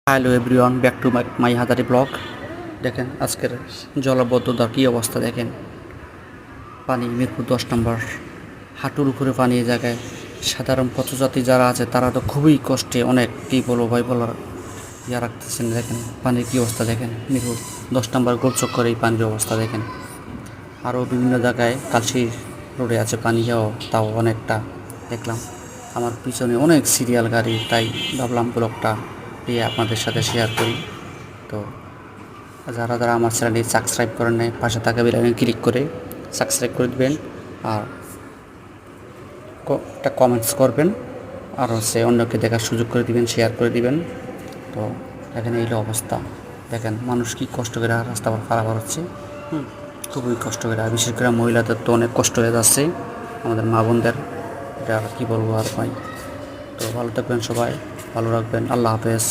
Hello everyone, back to my Hazari blog. দেখেন আজকের জলবদ্ধতার কী অবস্থা। দেখেন পানি মিরপুর 10 নম্বর, হাঁটুর উপরে পানি। এই জায়গায় সাধারণ পথযাত্রী যারা আছে তারা তো খুবই কষ্টে, অনেক কী বলবো ভাই বলার ইয়া রাখতেছেন। দেখেন পানির কী অবস্থা। দেখেন মিরপুর 10 নম্বর গোলচক্কর এই পানির অবস্থা দেখেন। আরও বিভিন্ন জায়গায় কালশি রোডে আছে পানি, তাও অনেকটা দেখলাম। আমার পিছনে অনেক সিরিয়াল গাড়ি, তাই ভাবলাম ব্লগটা দিয়ে আপনাদের সাথে শেয়ার করি। তো যারা যারা আমার চ্যানেলটি সাবস্ক্রাইব করেন নাই, পাশে থাকা বেল আইকনে ক্লিক করে সাবস্ক্রাইব করে দেবেন, আর একটা কমেন্টস করবেন, আর অন্যকে দেখার সুযোগ করে দিবেন, শেয়ার করে দিবেন। তো এখানে এই অবস্থা দেখেন, মানুষ কি কষ্ট করে রাস্তা পারাপার হচ্ছে। খুবই কষ্ট করে, আর বিশেষ করে মহিলাদের তো অনেক কষ্ট হয়ে যাচ্ছে, আমাদের মা বোনদের। এটা আর কী বলবো আর ভাই। তো ভালো থাকবেন সবাই, ভালো রাখবেন। আল্লাহ হাফেজ।